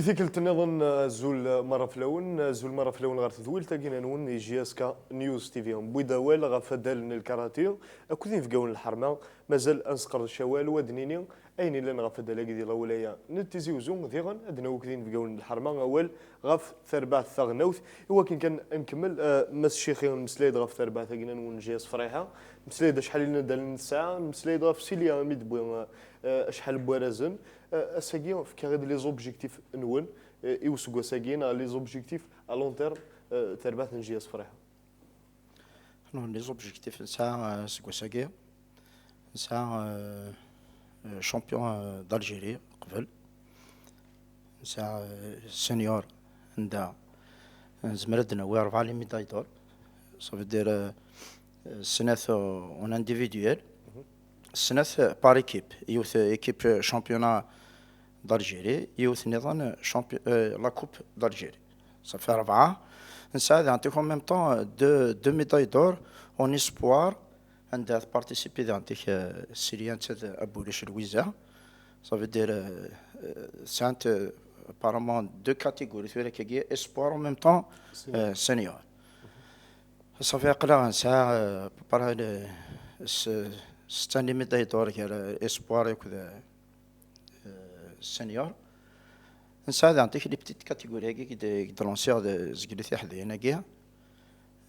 كيف قلت نظن زول مرة في لون غير تذويل تاكينا نون يجي اسكا نيوز تي في بويدا ويل غفدال الكاراتيو اكودين في قون الحرمة مازال انسقر الشوال ودنيني اين لنا غفدال كي ديال ولايا نتيزي وزون ذيغن ادنا وكدين في قون الحرمة اول غف ثربات ثغنوث هو كان نكمل مس الشيخ مسليد غف ثربات تاكينا نون جيس فريحة مسليد شحال لنا دال الساعة مسليد غف سيليا ميد بوين شحال بوارزن اساكي في كاري لي زوبجيكتيف نون يوسقوا ساكينا لي زوبجيكتيف ا لون تيرم تربات نجي صفريحه لي زوبجيكتيف نتاع سكوساكي نتاع شامبيون دالجيري قبل نتاع سينيور عندها زمردنا و 4 ميداي دور صافي دير السنة اون انديفيدويل السنة بار ايكيب يوث ايكيب شامبيونا d'Algérie يوث نظام لا كوب d'Algérie صافي 4 نساعد نعطيك en même temps deux médailles d'or en espoir عندها بارتيسيبي عندك السيريان تاع ابوليش الويزا صافي دير سانت apparemment deux catégories في هذاك espoir en même temps senior صافي قلا نساع بار ستاني ميداي دور كاع espoir وكذا السنيور نساعد نعطيك لي بتيت كاتيجوري هكا كي دلونسيغ زقلتي حدايا كاع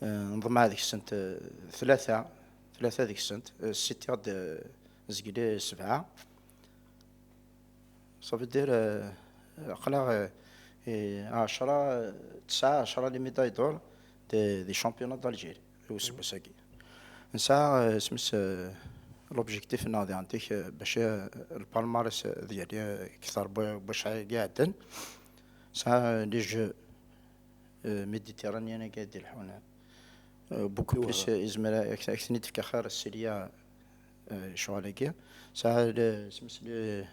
نظم هذيك السنة ثلاثة هذيك السنة ستة زقلي 7 صافي دير قلا 10 9 لي ميداي دور دي شامبيونات دالجيري وسكوساكي نساع سمس لوبجيكتيف ناضي عندك باش البالمارس ديالي كثر باش قاعدين سا لي جو ميديتيرانيان قاعد يلحون بوكو بليس ازمرا اكثني تفكر السيريا شواليكي سا سمس لي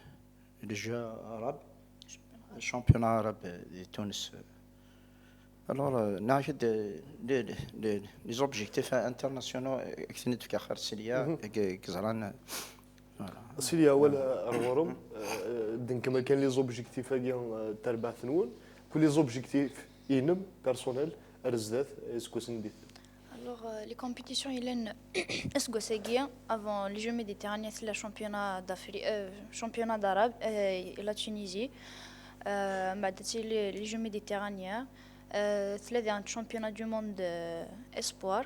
جو عرب الشامبيون عرب دي تونس alors ناخذ لي زوبجيكتيف انترناسيونال اكثني تفكر السيريا كزران سيليا ولا رورم دين كما كان لي زوبجيكتيف هاكيا تربع ثنون كل لي زوبجيكتيف ينم بيرسونيل رزدات اسكو سنديت Alors, les compétitions, Esgouasséguien, avant les Jeux méditerranéens, c'est le championnat d'Arabe et la Tunisie. Les Jeux méditerranéens, c'est un championnat du monde espoir,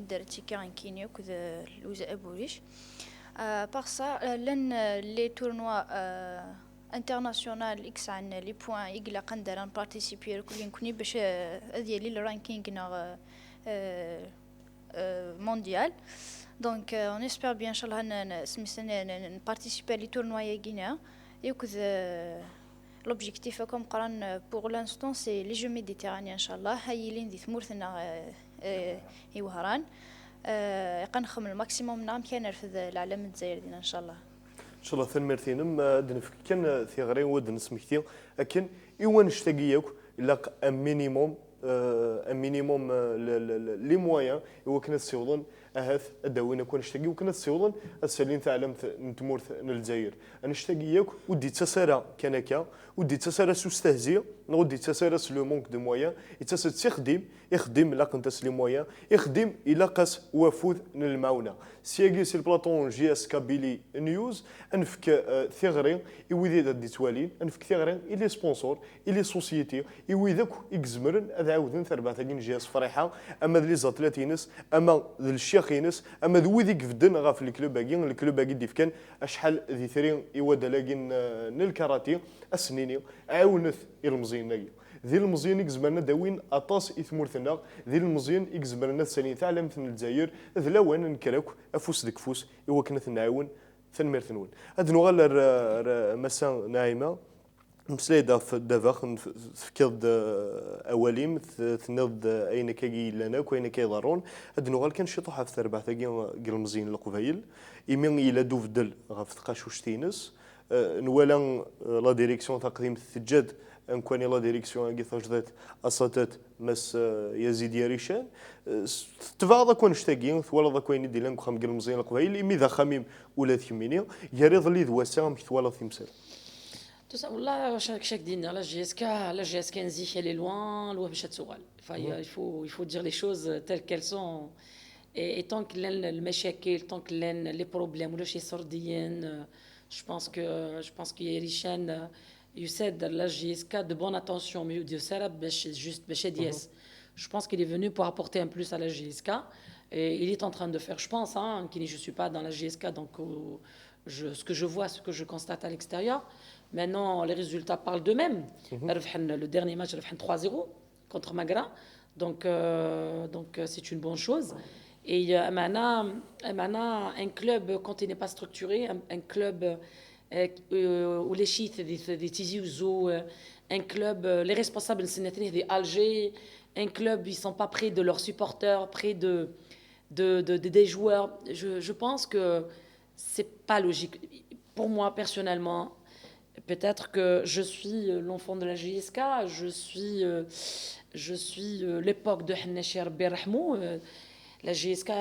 d'Ertika en Kenya, de Louisa Eboulish. Par ça, les tournois internationaux, les points, ils ont participé, ils ont ranking mondial. Donc, on espère bien, Inch'Allah, participer à les tournois guinéens. Et l'objectif, comme pour l'instant, c'est les Jeux méditerranéens, Inch'Allah. Haïlin dit Mourthena et Ouharan. يقنخم الماكسيموم نعم كان في العالم الجزائري ان شاء الله ان شاء الله ثنمرتين دنفك كان ثيغري ودن سمكتي لكن ايوا نشتاقيك الا مينيموم لي مويان هو كنا تسيوضن اهاث اداوينا كون نشتاقي وكنا تسيوضن السالين تاع علم نتمورث الجزائر نشتاقيك ودي تسارا كانكا ودي تسارا سوستهزي ودي تسارا لو مونك دو مويان يتسد يخدم لا كنت لي مويان يخدم الى قاس وفود المعونه سياغي سي البلاطون جي اس كابيلي نيوز انفك ثيغري يويدي دي توالين انفك ثيغري الي سبونسور الي سوسيتي يويدك يكزمرن هذا عاودن ثرباتين جي اس فريحه اما لي زاتلاتينس اما الشيخينس اما ذويدي كفدن غاف الكلوب باكي ديفكان اشحال ذي ثري يودا لاكين الكاراتي السنيني عاونت المزيان ذي المزيان يكزمرنا داوين اطاس اثمورثنا ذي المزيان يكزمرنا السنين تاع علم الجزائر ذ لوان نكراك افوس ديك فوس ايوا كنا نعاون ثنمير ثنون هاد نغال مسا نايمه مسلايدا في دافاخ فكض اواليم ثنض اين كاي لنا كاين كاي ضارون هاد نغال كان شي طوحه في ثربع ثاقي المزيان القبايل يمين الى دوفدل غاف ثقاش تينس نوالا لا ديريكسيون تقديم الثجاد ان كوني لا ديريكسيون كي ثجدت اساتات مس يزيد يريشان تفاضا كون شتاقين ولا ذا كوين دي لانكو خام المزيان القبايل مي ذا خميم ولا ثميني يريض لي ذواسا كي ثوالا ثمسال Tout ça, والله chaque دينا la GSK نزيح elle est loin loin باش تسوال. Il faut dire les choses telles qu'elles sont. Et tant que المشاكل tant que les problèmes ولا شي سرديين je pense qu'il y a ريشان يسد la GSK de bonne attention mais يدير سارة باش juste باش يديس. Je pense qu'il est venu pour apporter un plus à la GSK et il est en train de faire je pense qui je suis pas dans la GSK donc ce que je vois ce que je constate à l'extérieur. Maintenant, les résultats parlent d'eux-mêmes. Le dernier match, il a fait 3-0 contre Magra. Donc c'est une bonne chose. Et maintenant, un club, quand il n'est pas structuré, un club où les chiites, des Tizi Ouzou, un club, les responsables des Alger, un club, ils ne sont pas près de leurs supporters, près des joueurs. Je pense que ce n'est pas logique. Pour moi, personnellement, peut-être que je suis l'enfant de la GSK, je suis l'époque de Hannachir Berrahmou. La GSK,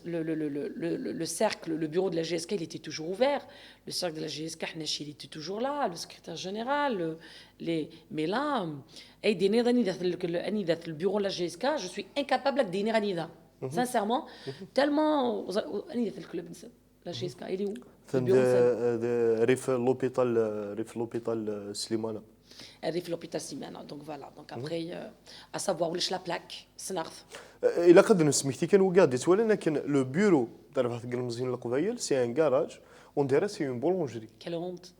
le cercle, le bureau de la GSK, il était toujours ouvert. Le cercle de la GSK, Hannachir, il était toujours là, le secrétaire général. Mais là, le bureau de la GSK, je suis incapable de dire Anida. Sincèrement, tellement. Le club, la GSK, il est où? ريف لوبيتال سليمانه. ريف لوبيتال سليمانه دونك فوالا دونك ابري à savoir ولاش لا بلاك سنعرف الى قدر سميتي كان وقادت ولكن كان لو بيرو تاع واحد المزيان القبايل سي ان كاراج اون ديرا سي اون بولونجري. Quelle honte.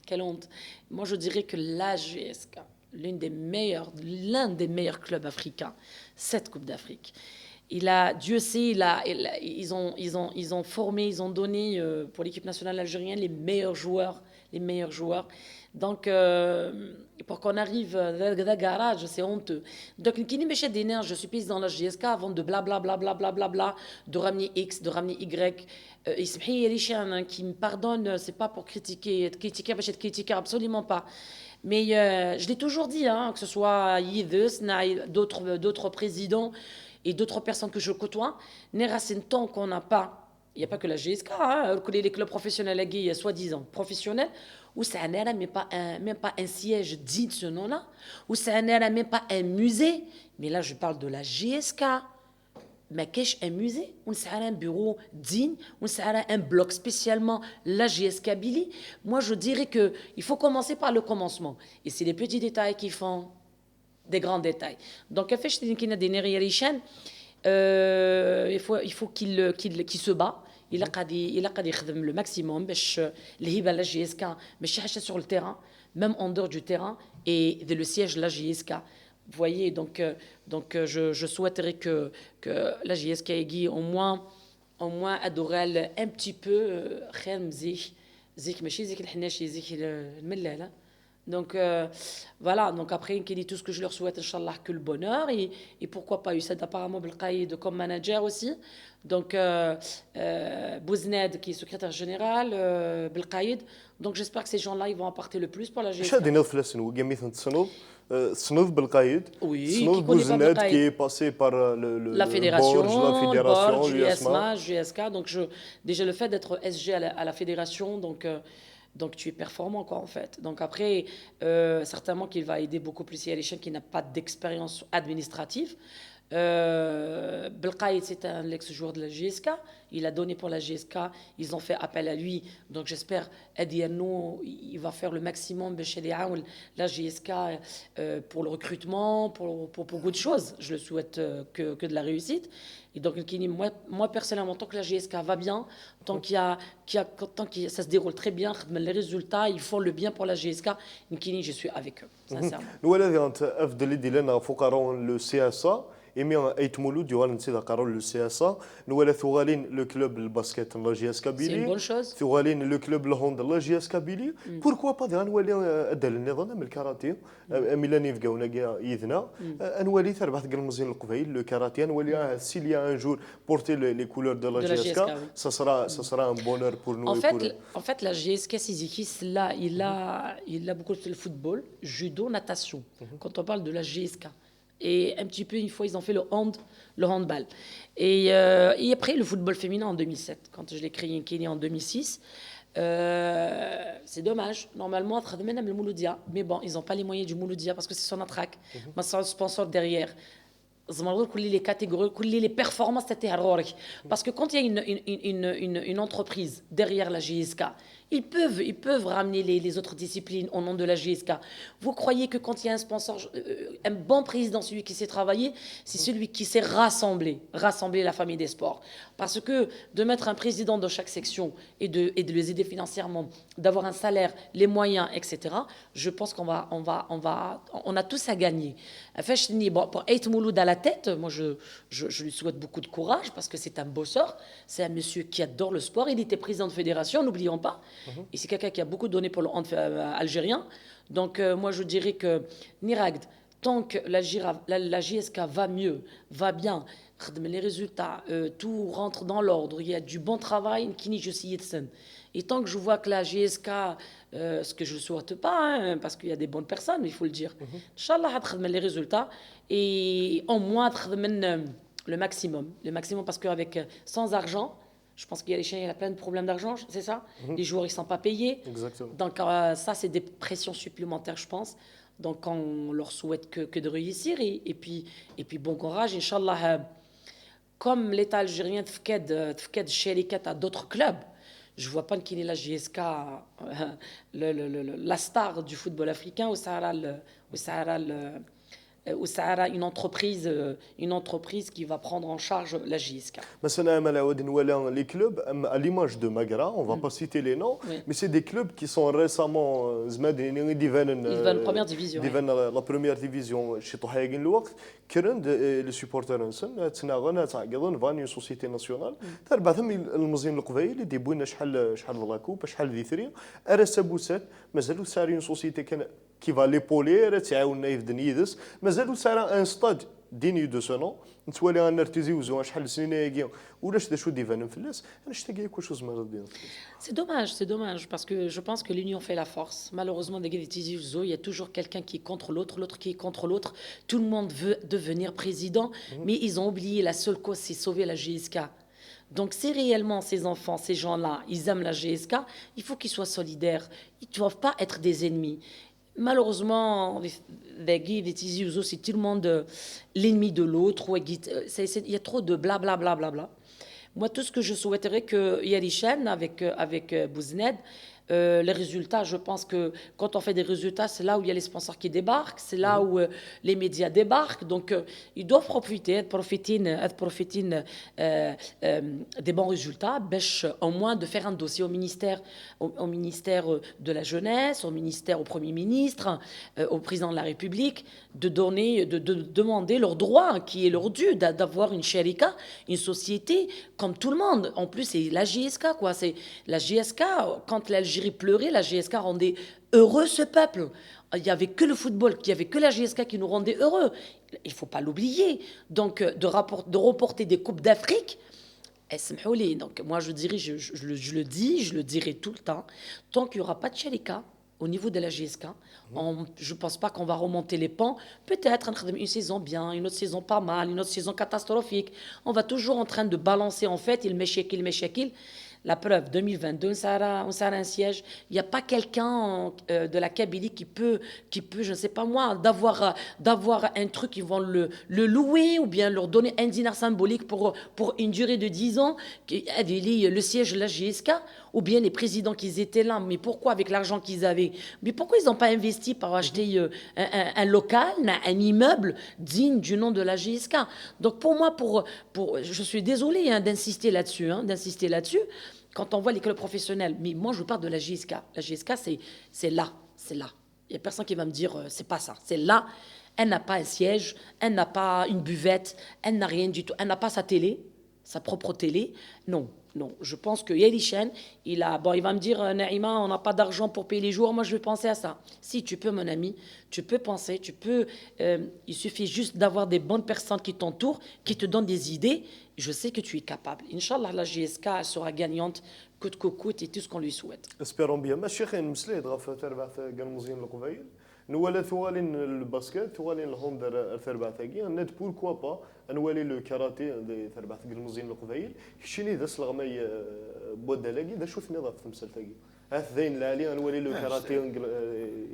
Quelle honte. Moi je dirais que la GSK l'un des meilleurs clubs africains cette Coupe d'Afrique. Dieu sait, ils ont formé, ils ont donné pour l'équipe nationale algérienne les meilleurs joueurs. Donc, pour qu'on arrive dans le garage, c'est honteux. Donc, je suis payé dans la GSK avant de blablabla, de ramener X, de ramener Y. Richard, qui me pardonne, c'est pas pour critiquer, absolument pas. Mais je l'ai toujours dit, que ce soit Yves, d'autres présidents, et d'autres personnes que je côtoie, tant qu'on n'a pas, il n'y a pas que la GSK, les clubs professionnels, soi-disant professionnels, où ça n'a même pas un siège digne de ce nom-là, où ça n'a même pas un musée, mais là je parle de la GSK. Mais qu'est-ce qu'un musée? On a un bureau digne, on a un bloc spécialement la GSK Billy. Moi je dirais qu'il faut commencer par le commencement. Et c'est les petits détails qui font des grands détails. Donc, il faut qu'il se bat. Il a le maximum la GSK, sur le terrain, même en dehors du terrain, et le siège de la GSK. Vous voyez, donc je souhaiterais que la GSK ait au moins adorer un petit peu donc voilà, donc après qui dit tout ce que je leur souhaite inchallah que le bonheur et pourquoi pas Youssef apparemment Belkaïd comme manager aussi. Donc Bouzned qui est secrétaire général Belkaïd. Donc j'espère que ces gens-là ils vont apporter le plus pour la GSK. شادينا في السنو قميت صنوف بالقايد صنوف بوزناد qui est passé par la fédération, l'USMA. Donc déjà le fait d'être SG à la fédération donc tu es performant quoi en fait. Donc après certainement qu'il va aider beaucoup plus Yarishan qui n'a pas d'expérience administrative. Belkaïd c'est un ex-joueur de la GSK, il a donné pour la GSK, ils ont fait appel à lui, donc j'espère Adiano il va faire le maximum la GSK pour le recrutement, pour beaucoup de choses. Je le souhaite que de la réussite. Et donc moi personnellement tant que la GSK va bien, tant que ça se déroule très bien, les résultats ils font le bien pour la GSK, je suis avec eux sincèrement. Nous avons أفضل ديالنا فقراء le CSA إمي أيتمولو ديوان نسيت قارون le CSA nous ثوالين le club le basket la GSK Billy. C'est une bonne chose. ثوالين le club le hand la GSK Billy. Pourquoi pas نولي أدل النظام من الكاراتيه ميلاني فقاونا كاع يدنا نولي تربح المزيان القبيل le karaté نولي s'il y a un jour porter les couleurs de la GSK ça sera un bonheur pour nous. En fait la GSK Sizikis là il a beaucoup de football, judo, natation. Quand on parle de la GSK et un petit peu une fois ils ont fait le handball et après le football féminin en 2007 quand je l'ai créé en 2006 C'est dommage. Normalement, même le Mouloudia. Mais bon, ils n'ont pas les moyens du Mouloudia parce que c'est son attraque. Mais c'est un sponsor derrière. Les catégories, les performances, parce que quand il y a une entreprise derrière la GSK, ils peuvent ramener les autres disciplines au nom de la GSK. Vous croyez que quand il y a un sponsor, un bon président, celui qui sait travailler, c'est celui qui sait rassembler la famille des sports. Parce que de mettre un président dans chaque section et de les aider financièrement, d'avoir un salaire, les moyens, etc., je pense qu'on a tous à gagner. Bon, pour Ait Mouloud à la tête, moi je lui souhaite beaucoup de courage parce que c'est un bosseur, c'est un monsieur qui adore le sport, il était président de fédération, n'oublions pas, et c'est quelqu'un qui a beaucoup donné pour le hand algérien. Donc moi je dirais que Niragd, tant que la JSK va mieux, va bien, les résultats, tout rentre dans l'ordre, il y a du bon travail, et tant que je vois que la GSK, ce que je ne souhaite pas, hein, parce qu'il y a des bonnes personnes, il faut le dire, Inch'Allah, les résultats, et au moins le maximum, parce qu'avec sans argent, je pense qu'il y a les chiens, il y a plein de problèmes d'argent, c'est ça. Les joueurs, ils ne sont pas payés. Exactement. Donc ça, c'est des pressions supplémentaires, je pense. Donc on leur souhaite que de réussir, et puis bon courage, Inch'Allah. Comme l'État algérien tfked chérikat à d'autres clubs, je ne vois pas qui est la JSK, la star du football africain, ou Sahara, une entreprise qui va prendre en charge la JSK. Les clubs, à l'image de Magra, on ne va pas citer les noms, mais c'est des clubs qui sont récemment en première division. La première division chez Tohaïgin Louak, les supporters une société nationale. بعضهم المزيان القبائل اللي يبونا شحال لاكوب شحال ذي ثري ارس بوسات مازالوا سارين سوسيتي qui va l'épauler تعاوننا يفدن يدس مازالوا سارا ان ستاد ديني دو سونو نتوالي غنرتزيوزو شحال سنين هاكي ولاش دا شو ديفان فلاس انا شتاقي كلشي زمر ديال. C'est dommage parce que je pense que l'union fait la force. Malheureusement, il y a toujours quelqu'un qui est contre l'autre qui est contre l'autre. Tout le monde veut devenir président, mais ils ont oublié la seule cause, c'est sauver la GSK. Donc, si réellement ces enfants, ces gens-là, ils aiment la GSK, il faut qu'ils soient solidaires. Ils ne doivent pas être des ennemis. Malheureusement, c'est tout le monde l'ennemi de l'autre. Il y a trop de blablabla. Bla, bla, bla. Moi, tout ce que je souhaiterais que Yarishan, avec Bouzned, les résultats, je pense que quand on fait des résultats, c'est là où il y a les sponsors qui débarquent, c'est là où les médias débarquent. Donc, ils doivent profiter des bons résultats, au moins de faire un dossier au ministère de la Jeunesse, au Premier ministre, au Président de la République, de demander leur droit, qui est leur dû, d'avoir une sharika, une société comme tout le monde. En plus, c'est la GSK, quoi. C'est la GSK, quand l'Algérie pleurait, la GSK rendait heureux ce peuple. Il n'y avait que le football, il n'y avait que la GSK qui nous rendait heureux. Il ne faut pas l'oublier. Donc, de reporter des Coupes d'Afrique, donc moi je dirais, je le dis, je le dirai tout le temps, tant qu'il n'y aura pas de sharika au niveau de la GSK, je ne pense pas qu'on va remonter les pans. Peut-être une saison bien, une autre saison pas mal, une autre saison catastrophique. On va toujours en train de balancer en fait, il m'échekil. La preuve, 2022, on sera un siège. Il n'y a pas quelqu'un de la Kabylie qui peut, je ne sais pas moi, d'avoir un truc, ils vont le louer ou bien leur donner un dinar symbolique pour une durée de 10 ans, le siège de la GSK, ou bien les présidents qui étaient là. Mais pourquoi avec l'argent qu'ils avaient? Mais pourquoi ils n'ont pas investi pour acheter un local, un immeuble digne du nom de la GSK? Donc pour moi, je suis désolée d'insister là-dessus, quand on voit les clubs professionnels, mais moi je parle de la GSK. La GSK, c'est là. Il n'y a personne qui va me dire c'est pas ça. C'est là. Elle n'a pas un siège, elle n'a pas une buvette, elle n'a rien du tout. Elle n'a pas sa télé, sa propre télé. Non. Je pense que Yarishan, il va me dire Naïma, on n'a pas d'argent pour payer les joueurs. Moi, je vais penser à ça. Si tu peux, mon ami, tu peux penser, il suffit juste d'avoir des bonnes personnes qui t'entourent, qui te donnent des idées. Je sais que tu es capable. Inch'Allah, la GSK elle sera gagnante, coûte que coûte, et tout ce qu'on lui souhaite. Espérons bien. ماشي خير مسلي غاف تربع كان مزيان القبائل نولي ثوالين الباسكت ثوالين الهوندر ثربع ثاقي نت بوركوا با نولي لو كاراتي دي ثربع ثاقي المزين القبايل كشيني ذا سلغمي بودالاقي ذا شوف نظام في تمثال ثاقي هاث ذين العالي نولي لو كاراتي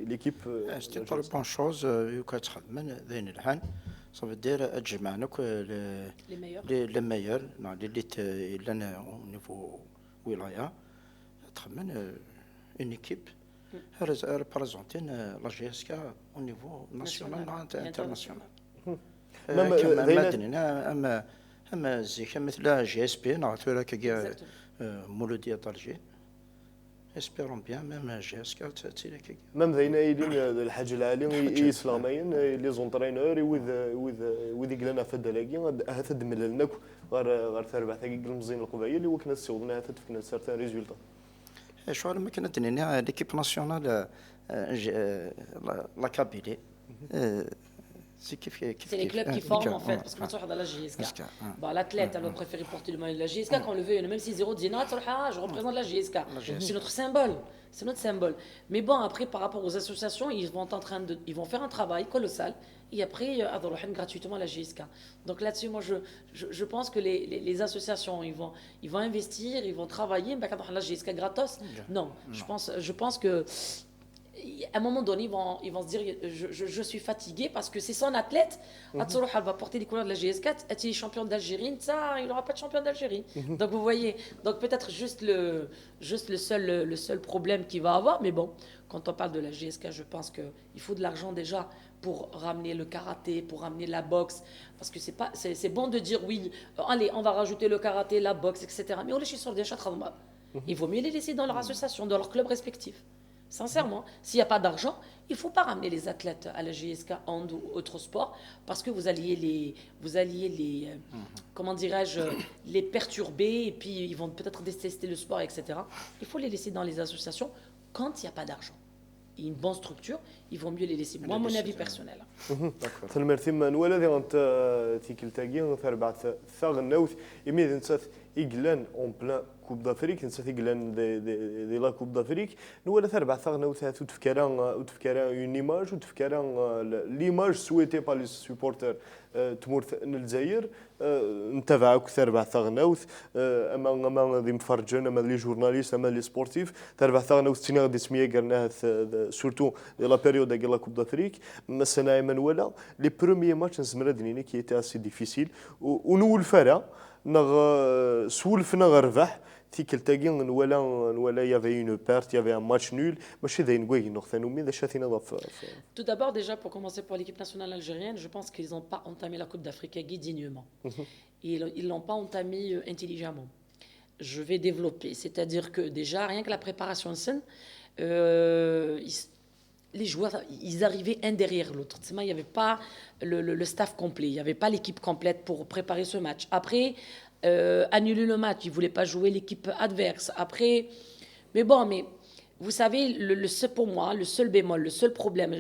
ليكيب سيتي با بون شوز يوكا تخدم ذين الحان صافي دير تجمعنك لي ميور اللي لنا نيفو ولايه تخمن اون ايكيب représenter la GSK au niveau national et international. أما زيك مثل جي اس بي نعرفوا كي مولودية طالجي espérons bien même GSK تسير كي مام ذينا يدين الحاج العالي إسلاميين لي زونترينور وذ يقلنا في الدلاقي هذا دمللناك غير ثربع ثقيق المزين القبائل اللي وكنا سيوضنا هذا تفكنا سارتان ريزولتا شو ما كنا تنينا ليكيب ناسيونال لا كابيلي C'est les clubs qui forment en fait, parce que maintenant on est dans la JSK. Bah, l'athlète elle va préférer porter le maillot de la JSK quand on le veut, même si 0 dit non, je représente la JSK. C'est notre symbole, c'est notre symbole. Mais bon, après par rapport aux associations, ils vont faire un travail colossal et après ils gratuitement la JSK. Donc là-dessus, moi je pense que les associations ils vont investir, ils vont travailler, mais quand on a la JSK gratos, non. Je pense que à un moment donné, ils vont se dire je suis fatigué parce que c'est son athlète. Elle va porter les couleurs de la GS4. Elle est champion d'Algérie. Ça, il n'aura pas de champion d'Algérie. Donc vous voyez, donc peut-être juste le seul problème qu'il va avoir. Mais bon, quand on parle de la GSK, je pense qu'il faut de l'argent déjà pour ramener le karaté, pour ramener la boxe. Parce que c'est bon de dire oui, allez, on va rajouter le karaté, la boxe, etc. Mais on les sur des chats. Il vaut mieux les laisser dans leur association, dans leur club respectif. Sincèrement, s'il n'y a pas d'argent, il ne faut pas ramener les athlètes à la GSK hand ou autre sport parce que vous alliez les comment dirais-je, les perturber et puis ils vont peut-être détester le sport, etc. Il faut les laisser dans les associations quand il n'y a pas d'argent. Une bonne structure, il vaut mieux les laisser. Moi, mon avis personnel. Merci Manuel. أنت تيكلتاجي ثربع ثاغ النوث يميز أنت إجلان أون بلان كوب دافريك أنت إجلان دي لا كوب دافريك نولا ثربع ثاغ نوث وتفكران une image وتفكران l'image souhaitée par les supporters تمور الجزائر نتابعك ثربع ثاغ نوث أما ذي مفرجن أما لي جورناليست أما لي سبورتيف ثربع ثاغ نوث تينا دي سمية قرناها surtout de la période de la Coupe d'Afrique, مثلا Emmanuel, les premiers matchs نزمرا qui étaient assez difficiles ونول فرا نغ سولفنا غربح تيكلتاكي نولا il y avait une perte, il y avait un match nul, ماشي ذا نقوي نوثانو مي ذا شاتينا ضاف. Tout d'abord déjà pour commencer pour l'équipe nationale algérienne, je pense qu'ils n'ont pas entamé la Coupe d'Afrique dignement. Ils l'ont pas entamé intelligemment. Je vais développer, c'est-à-dire que déjà rien que la préparation saine les joueurs, ils arrivaient un derrière l'autre. Il n'y avait pas le staff complet, il n'y avait pas l'équipe complète pour préparer ce match. Après, annuler le match, ils ne voulaient pas jouer l'équipe adverse. Après, mais vous savez, pour moi, le seul bémol, le seul problème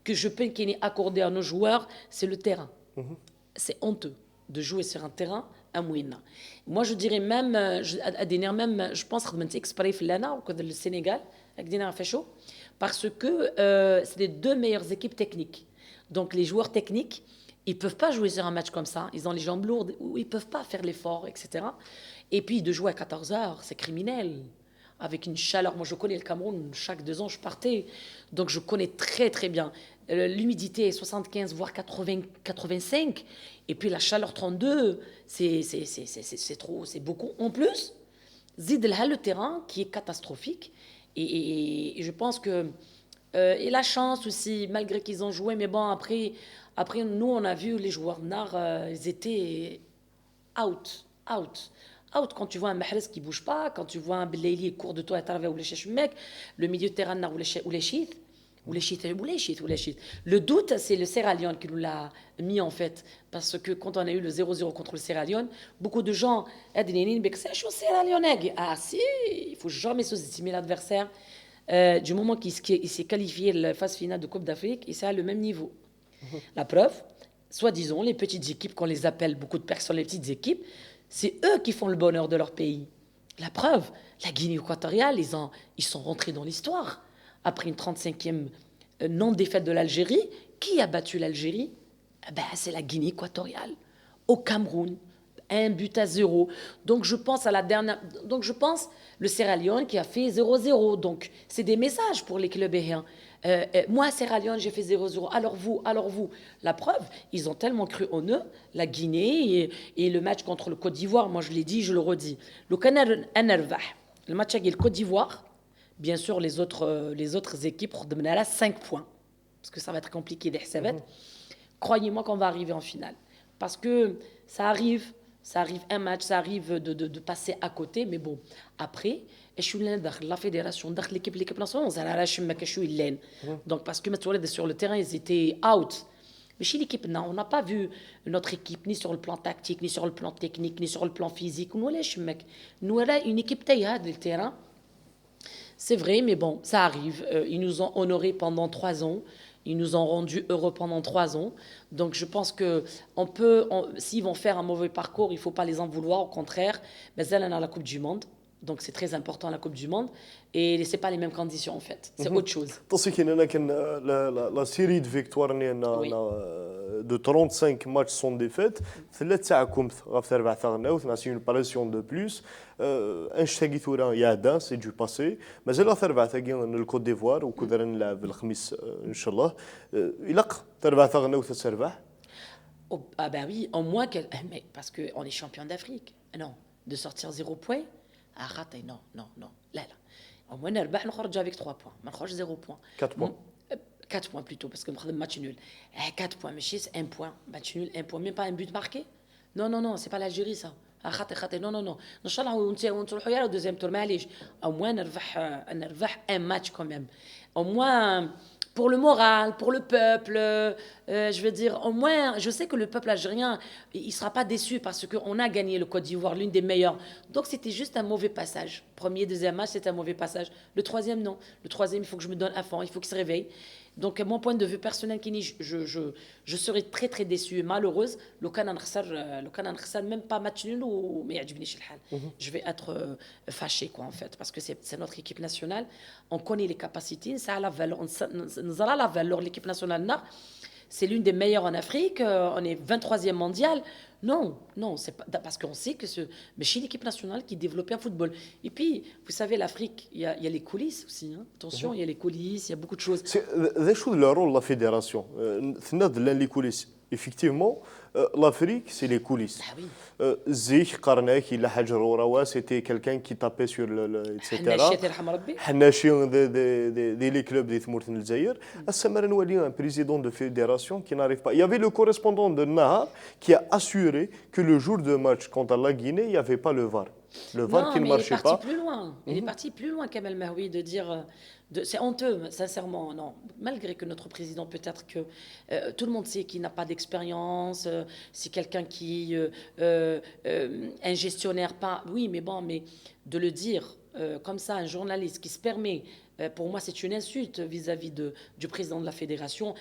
que je peux accorder à nos joueurs, c'est le terrain. C'est honteux de jouer sur un terrain à Mouina. Moi, je dirais même, je pense que le Sénégal, parce que c'est les deux meilleures équipes techniques. Donc, les joueurs techniques, ils ne peuvent pas jouer sur un match comme ça. Ils ont les jambes lourdes, ils ne peuvent pas faire l'effort, etc. Et puis, de jouer à 14 heures, c'est criminel. Avec une chaleur. Moi, je connais le Cameroun. Chaque 2 ans, je partais. Donc, je connais très, très bien. L'humidité est 75, voire 80, 85. Et puis, la chaleur 32, c'est trop, c'est beaucoup. En plus, Zid le terrain qui est catastrophique. Et je pense que... et la chance aussi, malgré qu'ils ont joué. Mais bon, après nous, on a vu les joueurs nard, ils étaient out. Quand tu vois un Mahrez qui ne bouge pas, quand tu vois un Belaili court de toi à travers le milieu de terrain ou les Chith. Le doute, c'est le Sierra Leone qui nous l'a mis en fait. Parce que quand on a eu le 0-0 contre le Sierra Leone, beaucoup de gens disent c'est Sierra Leone. Ah si, il ne faut jamais sous-estimer l'adversaire. Du moment qu'il s'est qualifié la phase finale de Coupe d'Afrique, il est à le même niveau. La preuve, soi-disant, les petites équipes, qu'on les appelle beaucoup de personnes, les petites équipes, c'est eux qui font le bonheur de leur pays. La preuve, la Guinée équatoriale, ils sont rentrés dans l'histoire après une 35e non-défaite de l'Algérie. Qui a battu l'Algérie? C'est la Guinée équatoriale, au Cameroun. 1-0. Donc je pense le Sierra Leone qui a fait 0-0. Donc c'est des messages pour les clubs aériens. Moi, Sierra Leone, j'ai fait 0-0. Alors vous. La preuve, ils ont tellement cru en eux, la Guinée et le match contre le Côte d'Ivoire. Moi, je l'ai dit, je le redis. Le match avec le Côte d'Ivoire, bien sûr, les autres équipes ont 5 points. Parce que ça va être compliqué d'Hsabat. Croyez-moi qu'on va arriver en finale. Parce que ça arrive un match, ça arrive de passer à côté, mais bon, après, je suis la fédération, l'équipe nationale, donc parce que sur le terrain, ils étaient out. Mais chez l'équipe, non, on n'a pas vu notre équipe, ni sur le plan tactique, ni sur le plan technique, ni sur le plan physique. Nous, avons une équipe taillade du terrain. C'est vrai, mais bon, ça arrive. Ils nous ont honorés pendant 3 ans. Ils nous ont rendus heureux pendant 3 ans. Donc je pense que s'ils vont faire un mauvais parcours, il ne faut pas les en vouloir. Au contraire, mais elle a la Coupe du Monde. Donc c'est très important la Coupe du Monde. Et ce n'est pas les mêmes conditions en fait. C'est autre chose. La série de victoires de 35 matchs sans défaite. C'est une pression de plus. C'est du passé. Mais j'ai la le Côte d'Ivoire وكذا نلعب الخميس إن شاء الله. يلق Ah ben oui, en moins mais parce qu'on est champion d'Afrique. Non, de sortir 0 point. Non. Là. Au moins, on sort avec 3 points. On 0 points. 4 points. 4 points plutôt, parce que on a un match nul. 4 points, mais c'est 1 point. Match nul, 1 point. Même pas un but marqué. Non, c'est pas l'Algérie, ça. Non. Inch'Allah, on va au deuxième tour. Au moins, on a un match quand même. Au moins, pour le moral, pour le peuple, je veux dire, au moins, je sais que le peuple algérien, il ne sera pas déçu parce qu'on a gagné le Côte d'Ivoire, l'une des meilleures. Donc, c'était juste un mauvais passage. Premier, deuxième match, c'était un mauvais passage. Le troisième, non. Le troisième, il faut que je me donne à fond, il faut qu'il se réveille. Donc, mon point de vue personnel, Kini, je serais très, très déçue et malheureuse. Le Canan même pas match nul ou mais je vais être fâchée, quoi, en fait, parce que c'est notre équipe nationale. On connaît les capacités, ça a la valeur, nous avons la valeur, l'équipe nationale, c'est l'une des meilleures en Afrique, on est 23e mondial. Non, c'est pas, parce qu'on sait que mais chez l'équipe nationale qui développe un football. Et puis, vous savez, l'Afrique, il y a les coulisses aussi. Hein. Attention, il y a les coulisses, il y a beaucoup de choses. C'est le rôle de la fédération. Les coulisses. Effectivement, l'Afrique, c'est les coulisses. Ah oui. Zik, Karnek, il a Hajrourawa, c'était quelqu'un qui tapait sur etc. Hanachi, des clubs des Tmourten Zaïr. Un président de fédération qui n'arrive pas. Il y avait le correspondant de Nahar qui a assuré que le jour de match contre la Guinée, il n'y avait pas le VAR. Le VAR qui ne marchait pas. Il est parti plus loin, Kamel Mahoui, de dire. C'est honteux, sincèrement, non. Malgré que notre président, peut-être que tout le monde sait qu'il n'a pas d'expérience, c'est quelqu'un qui un gestionnaire pas. Oui, mais de le dire comme ça, un journaliste qui se permet. Pour moi, c'est une insulte vis-à-vis du président de la fédération.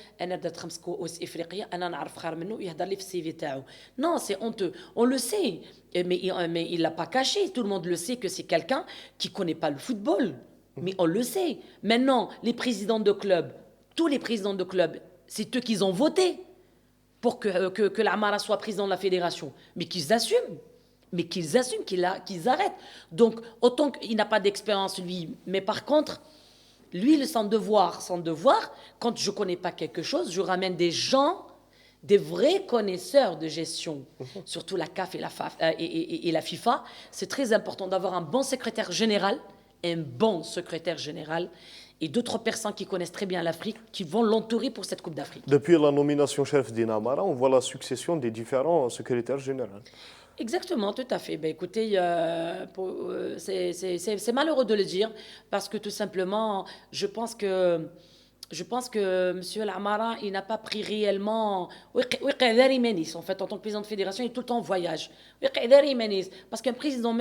Non, c'est honteux. On le sait, mais il ne l'a pas caché. Tout le monde le sait que c'est quelqu'un qui ne connaît pas le football. Mais on le sait. Maintenant, les présidents de clubs, tous les présidents de clubs, c'est eux qui ont voté pour que l'Amara soit président de la fédération. Mais qu'ils assument. Qu'ils arrêtent. Donc, autant qu'il n'a pas d'expérience, lui. Mais par contre, lui, son devoir, quand je ne connais pas quelque chose, je ramène des gens, des vrais connaisseurs de gestion, surtout la CAF et la FIFA. C'est très important d'avoir un bon secrétaire général et d'autres personnes qui connaissent très bien l'Afrique qui vont l'entourer pour cette Coupe d'Afrique. Depuis la nomination chef d'Inamara, on voit la succession des différents secrétaires généraux. Exactement, tout à fait. Écoutez, c'est malheureux de le dire parce que tout simplement, je pense que M. Al-Amara, il n'a pas pris réellement. En fait, en tant que président de fédération, il est tout le temps en voyage. Parce qu'un président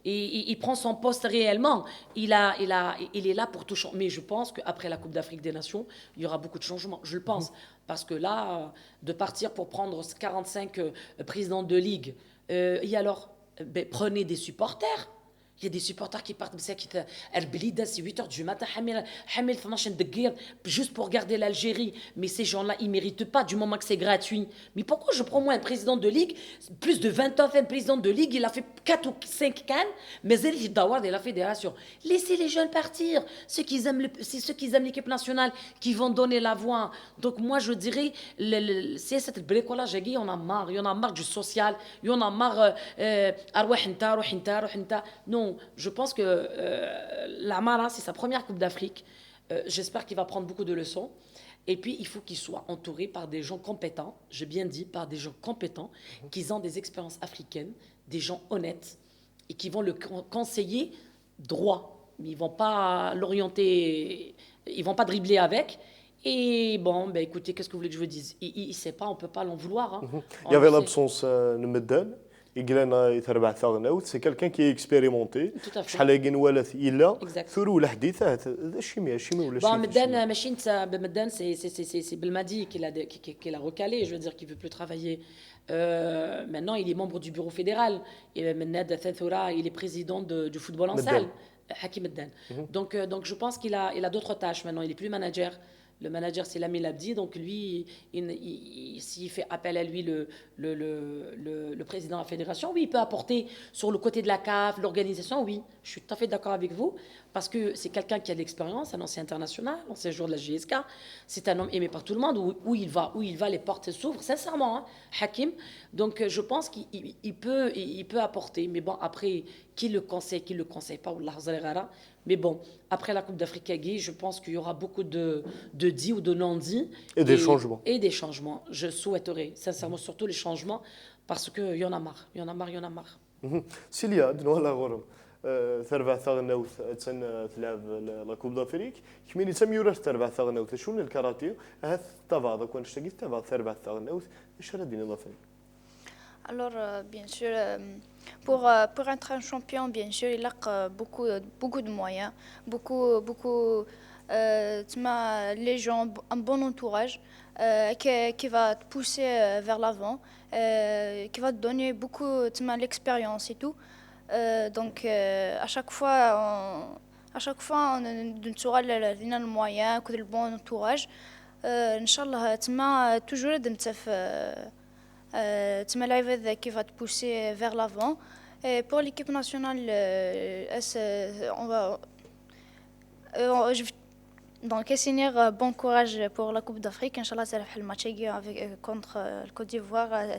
il prend son poste réellement. Il est là pour tout changer. Mais je pense qu'après la Coupe d'Afrique des Nations, il y aura beaucoup de changements. Je le pense. Parce que là, de partir pour prendre 45 présidents de ligue, et alors, prenez des supporters Il y a des supporters qui partent بساكت Erbilida, c'est 8 heures du matin, حامل 12 دقيقة, juste pour regarder l'Algérie. Mais ces gens-là, ils ne méritent pas du moment que c'est gratuit. Mais pourquoi je prends moi un président de ligue, plus de 20 ans, un président de ligue, il a fait 4 ou 5 cannes, mais il doit de la fédération. Laissez les jeunes partir. C'est ceux qui aiment l'équipe nationale qui vont donner la voix. Donc moi, je dirais, c'est cette bricolage, il y en a marre. Il y en a marre du social. Il y en a marre, non, je pense que la Mara, c'est sa première Coupe d'Afrique. J'espère qu'il va prendre beaucoup de leçons. Et puis, il faut qu'il soit entouré par des gens compétents, j'ai bien dit, par des gens compétents, qui ont des expériences africaines, des gens honnêtes, et qui vont le conseiller droit. Ils ne vont pas l'orienter, ils ne vont pas dribbler avec. Et bon, ben écoutez, qu'est-ce que vous voulez que je vous dise? Il ne sait pas, on ne peut pas l'en vouloir. Hein. Il y avait l'absence de Meddan. C'est quelqu'un qui est expérimenté. Tout à fait. شحال هاكي نوالث إلا Exact. ثرو ولا حديثات هذا شي ما ولا Bon, شي Meddan, machine, Meddan, c'est Belmadi qui l'a recalé, je veux dire qu'il ne veut plus travailler. Maintenant, il est membre du bureau fédéral. Et Mennad Thanthora, il est président du football en Meddan. salle. Hakim Meddan. Donc, je pense qu'il a d'autres tâches maintenant. Il n'est plus manager. Le manager, c'est Lamine Abdi. Donc, lui, s'il fait appel à lui, le président de la fédération, oui, il peut apporter sur le côté de la CAF, l'organisation, oui. Je suis tout à fait d'accord avec vous. Parce que c'est quelqu'un qui a de l'expérience, un ancien international, ancien joueur de la GSK. C'est un homme aimé par tout le monde. Où il va, les portes s'ouvrent, sincèrement, hein, Hakim. Donc, je pense qu'il peut apporter. Mais bon, après, qui le conseille pas, Wallah Zalera. Mais bon, après la Coupe d'Afrique à Guy, je pense qu'il y aura beaucoup de dits ou de non-dits. Et des changements. Et des changements. Je souhaiterais, sincèrement, surtout les changements, parce qu'il y en a marre. Il y en a marre. سيليا دنوها غورم ثربع ثغنوث تسن تلعب لا كوب دافريك كمين تم يورث ثربع ثغنوث شون الكاراتيو هذا تبع كون اشتغل تبع ثربع ثغنوث ايش هذا دين اضافه Alors, bien sûr, pour être un champion, bien sûr, il a beaucoup de moyens, beaucoup les gens, un bon entourage qui va te pousser vers l'avant, qui va te donner beaucoup l'expérience et tout. Donc, à chaque fois, on a le moyen, le bon entourage. Inch'Allah, toujours qui va te pousser vers l'avant. Et pour l'équipe nationale, donc essayer bon courage pour la Coupe d'Afrique. Inch'Allah, ça va le match contre le Côte d'Ivoire à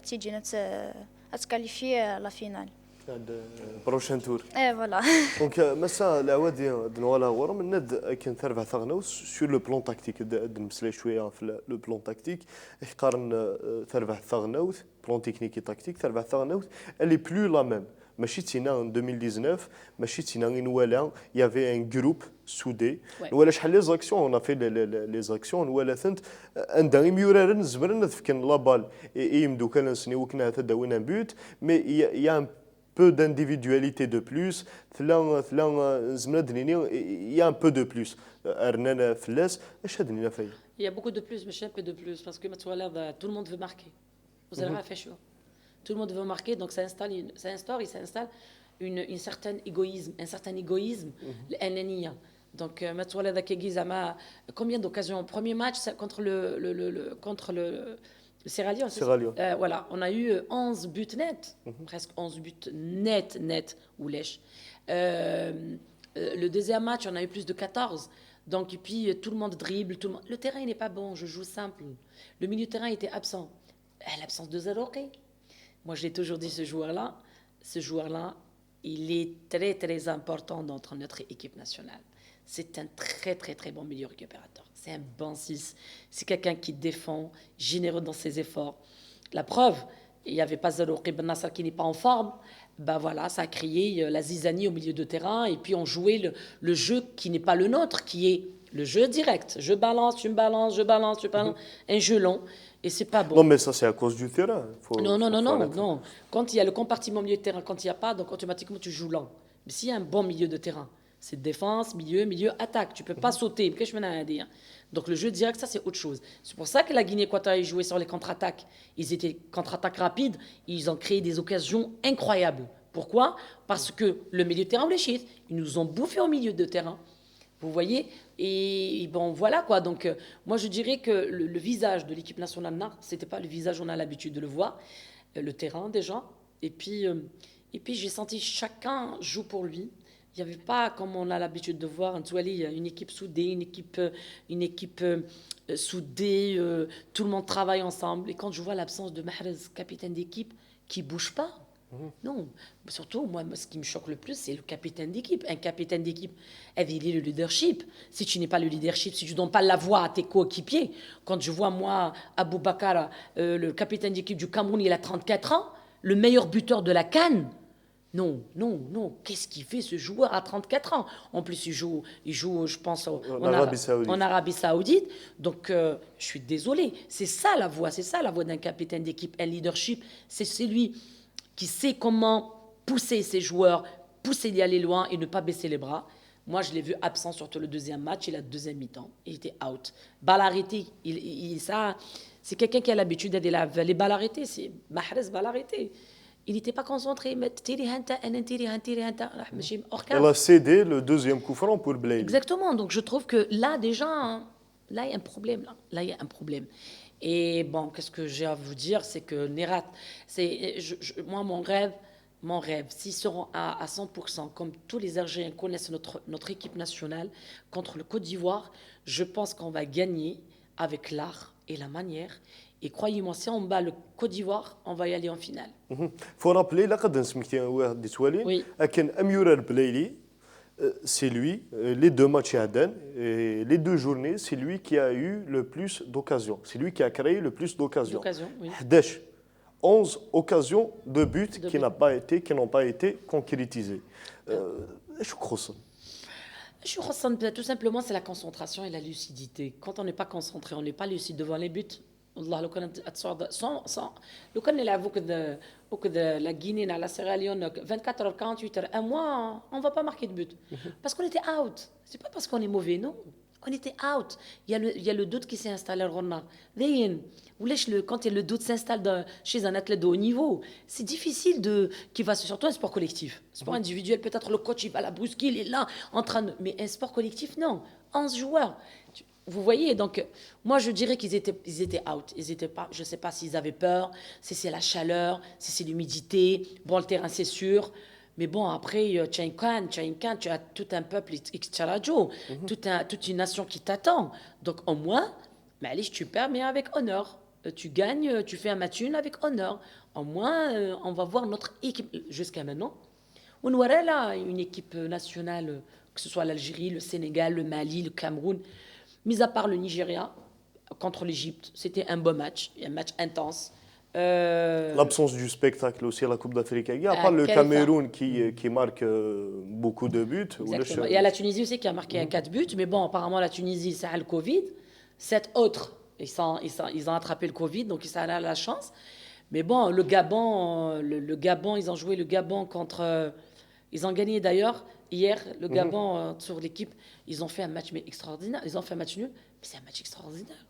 se qualifier à la finale. بروشان تور Et voilà. دونك مسا العواد دنوالا غورم ند كان ثربع ثغنوس سور لو بلون تاكتيك نمسلا شويه في لو بلون تاكتيك يقارن ثربع ثغنوس بلون تكنيكي تاكتيك ثربع ثغنوس elle est plus la même ماشي تينا en 2019 ماشي تينا نوالا il y avait un groupe soudé نوالا شحال لي زاكسيون on a fait les actions نوالا ثنت عندها يميورارن زبرنا فكن لا بال يمدو كان نسني وكنا تداوينا بوت مي il y a un peu d'individualité de plus il y a un peu de plus Arnana Fles il y a beaucoup de plus mais un peu de plus parce que tout le monde veut marquer vous allez faire chaud tout le monde veut marquer donc ça installe un certain égoïsme l'anania donc combien d'occasions premier match contre le Sierra Leone. Voilà, on a eu 11 buts nets, presque 11 buts nets, ou lèche. Le deuxième match, on a eu plus de 14. Donc, et puis, tout le monde dribble, le terrain n'est pas bon, je joue simple. Le milieu de terrain était absent. L'absence de Zaroké. Moi, j'ai toujours dit ce joueur-là, il est très, très important dans notre équipe nationale. C'est un très, très, très bon milieu récupérateur. C'est un bon 6. C'est quelqu'un qui défend, généreux dans ses efforts. La preuve, il n'y avait pas Zarouki Ben Nasser qui n'est pas en forme. Ben voilà, ça a créé la zizanie au milieu de terrain. Et puis on jouait le jeu qui n'est pas le nôtre, qui est le jeu direct. Je balance, tu me balances, je balance, tu balances. Un jeu long. Et c'est pas bon. Non, mais ça, c'est à cause du terrain. Non. Quand il y a le compartiment au milieu de terrain, quand il n'y a pas, donc automatiquement tu joues lent. Mais s'il y a un bon milieu de terrain, c'est défense, milieu, attaque. Tu ne peux pas sauter. Donc le jeu direct, ça c'est autre chose. C'est pour ça que la Guinée équatoriale jouait sur les contre-attaques. Ils étaient contre-attaques rapides. Ils ont créé des occasions incroyables. Pourquoi? Parce que le milieu de terrain, ils nous ont bouffé au milieu de terrain. Vous voyez? Et bon, voilà quoi. Donc, moi, je dirais que le visage de l'équipe nationale, ce n'était pas le visage, on a l'habitude de le voir. Le terrain, déjà. Et puis j'ai senti chacun joue pour lui. Il n'y avait pas, comme on a l'habitude de voir, en Touali, une équipe soudée, une équipe soudée, tout le monde travaille ensemble. Et quand je vois l'absence de Mahrez, capitaine d'équipe, qui ne bouge pas, non. Surtout, moi, ce qui me choque le plus, c'est le capitaine d'équipe. Un capitaine d'équipe, il est le leadership. Si tu n'es pas le leadership, si tu ne donnes pas la voix à tes coéquipiers, quand je vois, moi, Abou Bakar, le capitaine d'équipe du Cameroun, il a 34 ans, le meilleur buteur de la CAN. Non, non, non. Qu'est-ce qu'il fait ce joueur à 34 ans? En plus, il joue je pense, en Arabie Saoudite. Donc, je suis désolée. C'est ça la voix d'un capitaine d'équipe. Un leadership, c'est celui qui sait comment pousser ses joueurs, pousser d'y aller loin et ne pas baisser les bras. Moi, je l'ai vu absent surtout le deuxième match et la deuxième mi-temps. Il était out. Balle arrêtée, ça, c'est quelqu'un qui a l'habitude d'aider les balles arrêtées. C'est Mahrez, balle arrêtée. Il n'était pas concentré. Elle a cédé le deuxième coup franc pour Blaise. Exactement. Donc, je trouve que là, déjà, là, il y a un problème. Là, il y a un problème. Et bon, qu'est-ce que j'ai à vous dire, c'est que Nerat, moi, mon rêve, s'ils seront à 100%, comme tous les Algériens connaissent notre équipe nationale contre le Côte d'Ivoire, je pense qu'on va gagner avec l'art et la manière. Et croyez-moi, si on bat le Côte d'Ivoire, on va y aller en finale. faut rappeler, là, quand Amiour Blaili, c'est lui, les deux matchs à Aden, et les deux journées, c'est lui qui a eu le plus d'occasions. C'est lui qui a créé le plus d'occasions. 11 occasions de buts qui n'ont pas été concrétisées. Je crois ça. Je ressens tout simplement, c'est la concentration et la lucidité. Quand on n'est pas concentré, on n'est pas lucide devant les buts. والله لو كان نلعبوا كذا la Guinée, la Sierra Leone 24 heures, 48 heures, un mois, on ne va pas marquer de but. Parce qu'on était out. Ce n'est pas parce qu'on est mauvais, non. On était out. Il y a le doute qui s'est installé. Quand le doute s'installe chez un athlète de haut niveau, c'est difficile qu'il va surtout un sport collectif. Sport individuel, peut-être le coach, il va la brusquer, il est là, en train de... Mais un sport collectif, non. 11 joueurs. Vous voyez, donc moi je dirais qu'ils étaient out. Ils étaient pas, je ne sais pas s'ils avaient peur, si c'est la chaleur, si c'est l'humidité. Bon, le terrain c'est sûr, mais bon après tu as tout un peuple, toute une nation qui t'attend. Donc au moins, tu perds mais avec honneur. Tu gagnes, tu fais un match nul avec honneur. Au moins, on va voir notre équipe jusqu'à maintenant. On aurait là une équipe nationale, que ce soit l'Algérie, le Sénégal, le Mali, le Cameroun. Mis à part le Nigeria contre l'Égypte, c'était un beau match, un match intense. L'absence du spectacle aussi à la Coupe d'Afrique. Il n'y a pas le Cameroun qui marque beaucoup de buts. Exactement. Il y a la Tunisie aussi qui a marqué 4 buts, mais bon, apparemment la Tunisie, ça a le Covid. 7 autres, ils ont attrapé le Covid, donc ça a la chance. Mais bon, le Gabon, ils ont joué le Gabon contre... Ils ont gagné d'ailleurs hier, le Gabon sur l'équipe. Ils ont fait un match mais extraordinaire. Ils ont fait un match nul, mais c'est un match extraordinaire.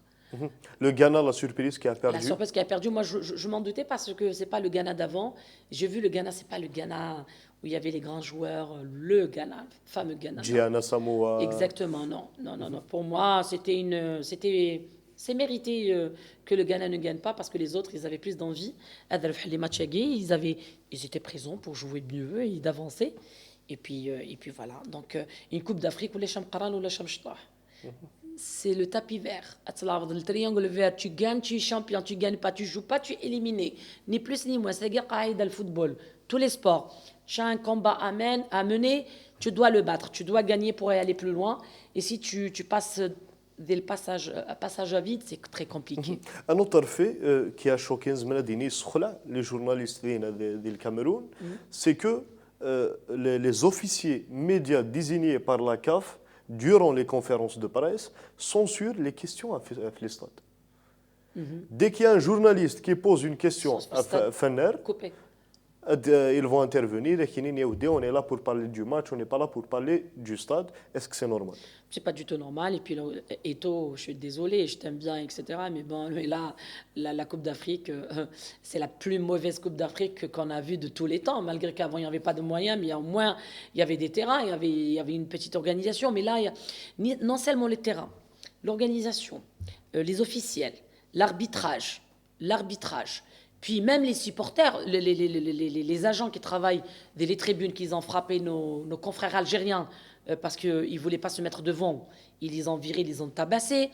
Le Ghana, la surprise qui a perdu. La surprise qui a perdu, moi je m'en doutais parce que c'est pas le Ghana d'avant. J'ai vu le Ghana, c'est pas le Ghana où il y avait les grands joueurs, le Ghana, le fameux Ghana. Guyana, Samoa. Exactement, non. Pour moi, c'est mérité que le Ghana ne gagne pas parce que les autres, ils avaient plus d'envie. Les matchs ils étaient présents pour jouer mieux et d'avancer. Et puis voilà. Donc, une Coupe d'Afrique ou les Chamqaran ou les Chamchtah. C'est le tapis vert. Le triangle vert, tu gagnes, tu es champion, tu gagnes pas, tu joues pas, tu es éliminé. Ni plus ni moins. C'est le football. Tous les sports. Tu as un combat à mener, tu dois le battre. Tu dois gagner pour aller plus loin. Et si tu passes dès le passage à vide, c'est très compliqué. Un autre fait qui a choqué les journalistes du Cameroun, c'est que les officiers médias désignés par la CAF durant les conférences de presse censurent les questions à les stades. Dès qu'il y a un journaliste qui pose une question à Fenner, Ils vont intervenir et on est là pour parler du match, on n'est pas là pour parler du stade. Est-ce que c'est normal? C'est pas du tout normal. Et puis, Eto'o, je suis désolée, je t'aime bien, etc. Mais bon, mais là, la Coupe d'Afrique, c'est la plus mauvaise Coupe d'Afrique qu'on a vue de tous les temps. Malgré qu'avant, il n'y avait pas de moyens, mais au moins, il y avait des terrains, il y avait une petite organisation. Mais là, il y a non seulement les terrains, l'organisation, les officiels, l'arbitrage, puis même les supporters, les agents qui travaillent dans les tribunes, qu'ils ont frappé nos confrères algériens parce qu'ils ne voulaient pas se mettre devant. Ils les ont virés, ils les ont tabassés.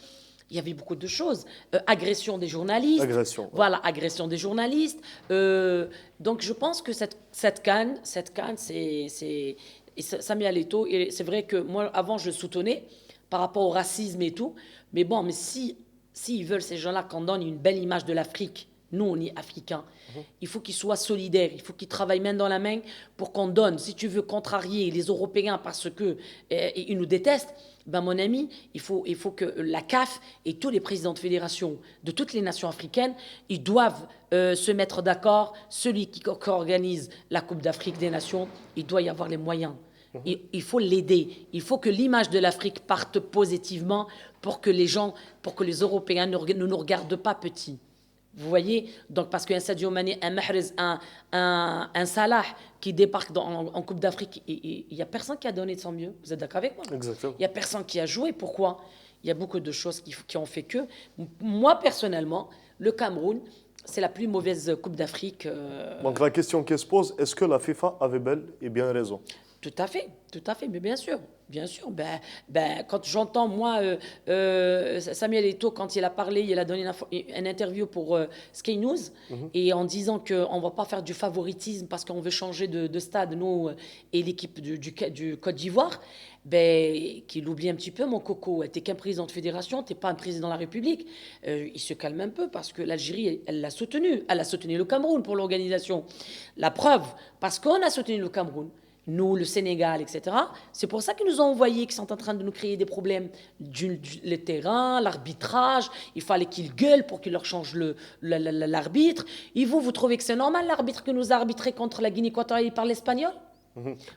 Il y avait beaucoup de choses. Agression des journalistes. Agression. Ouais. Voilà, agression des journalistes. Donc je pense que cette CAN, c'est Samuel Eto'o. Et c'est vrai que moi, avant, je le soutenais par rapport au racisme et tout. Mais bon, mais s'ils veulent, ces gens-là, qu'on donne une belle image de l'Afrique, nous, on est africains. Il faut qu'ils soient solidaires. Il faut qu'ils travaillent main dans la main pour qu'on donne. Si tu veux contrarier les Européens parce qu'ils nous détestent, ben mon ami, il faut que la CAF et tous les présidents de fédération de toutes les nations africaines, ils doivent se mettre d'accord. Celui qui organise la Coupe d'Afrique des Nations, il doit y avoir les moyens. Il faut l'aider. Il faut que l'image de l'Afrique parte positivement pour que les Européens ne nous regardent pas petits. Vous voyez, donc parce qu'un Sadio Mané, un Mahrez, un Salah qui débarque en Coupe d'Afrique, il n'y a personne qui a donné de son mieux. Vous êtes d'accord avec moi? Exactement. Il n'y a personne qui a joué. Pourquoi? Il y a beaucoup de choses qui ont fait que, moi personnellement, le Cameroun, c'est la plus mauvaise Coupe d'Afrique. Donc la question qui se pose, est-ce que la FIFA avait bel et bien raison? Tout à fait, mais bien sûr. Quand j'entends, moi, Samuel Eto'o, quand il a parlé, il a donné une interview pour Sky News, et en disant qu'on ne va pas faire du favoritisme parce qu'on veut changer de stade, nous et l'équipe du Côte d'Ivoire, qu'il oublie un petit peu, mon coco. Tu n'es qu'un président de fédération, tu n'es pas un président de la République. Il se calme un peu parce que l'Algérie, elle l'a soutenu. Elle a soutenu le Cameroun pour l'organisation. La preuve, parce qu'on a soutenu le Cameroun, nous, le Sénégal, etc. C'est pour ça qu'ils nous ont envoyés, qu'ils sont en train de nous créer des problèmes. Le terrain, l'arbitrage, il fallait qu'ils gueulent pour qu'ils leur changent l'arbitre. Et vous trouvez que c'est normal, l'arbitre que nous a arbitré contre la Guinée équatoriale, il parle espagnol?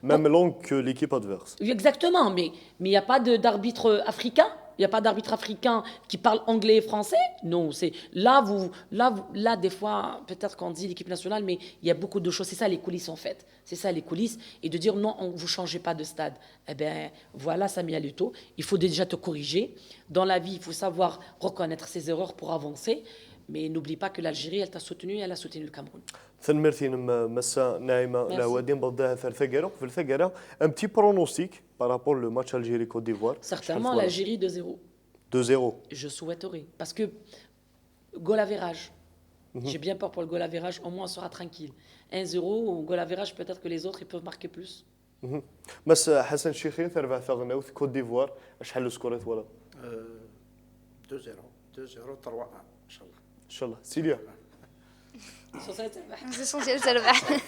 Même langue que l'équipe adverse. Exactement, mais il n'y a pas d'arbitre africain? Il n'y a pas d'arbitre africain qui parle anglais et français? Non, c'est là, des fois, peut-être qu'on dit l'équipe nationale, mais il y a beaucoup de choses. C'est ça les coulisses, en fait. C'est ça les coulisses. Et de dire non, vous ne changez pas de stade. Eh bien, voilà, Samuel Eto'o. Il faut déjà te corriger. Dans la vie, il faut savoir reconnaître ses erreurs pour avancer. Mais n'oublie pas que l'Algérie, elle t'a soutenu et elle a soutenu le Cameroun. Merci un petit pronostic par rapport au match Algérie-Côte d'Ivoire. Certainement, l'Algérie 2-0. 2-0. Je souhaiterais. Parce que goal average. J'ai bien peur pour le goal average. Au moins, on sera tranquille. 1-0 ou goal average, peut-être que les autres ils peuvent marquer plus. بس حسن شيخي تربع ثغناوث كوت ديفوار شحال السكورات ولا 2-0 3-1 ان شاء الله. ان شاء الله سيليا ليسونسيال تربح.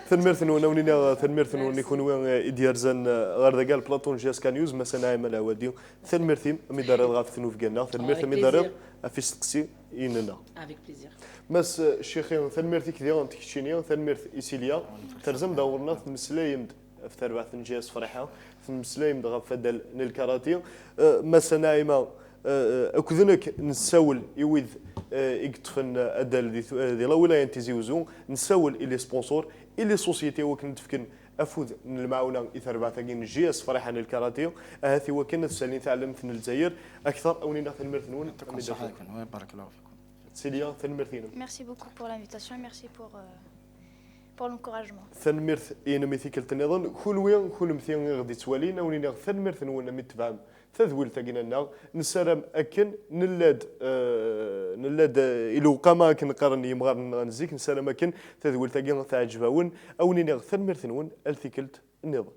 ثنمير ثنونا ونينا ثنمير ثنون يكونوا إديارزان غير ذا قال بلاطون جاس كان يوز مثلا عام العوادي ثنمير ثيم ميدار الغاف ثنو في قلنا ثنمير ثم ميدار في سقسي إننا Avec plaisir. مس الشيخين ثنمير ثيك ديان تكشينيا ثنمير إيسيليا ترزم دورنا ثمسلايم في تربع ثنجاس فرحة ثمسلايم دغا فدل نالكاراتي مثلا عام أكذنك نساول يوذ يقطفن أدال دي لا ولا ينتزيوزون نساول إلي سبونسور إلي سوسيتي وكنت فكن أفوذ من المعونة إثر بعثاقين جياس فرحة الكاراتيو هاثي وكنا تسالين تعلمت من الجزائر أكثر أو نينا ثنمرثنون بارك الله فيكم. سيليا ثنمرثين Merci beaucoup pour l'invitation et merci pour l'encouragement. ثنمرث إنميثي كلت النظام كل مثين غدي توالين أو نينا ثنمرثنون متفاهم ثذول تاقينا نسرم أكن نلاد إلو قاما كن قرن يمغار نزيك نسرم أكن ثذول تاقينا تعجبون أو نينا ثنمرثنون ألثيكلت النظام.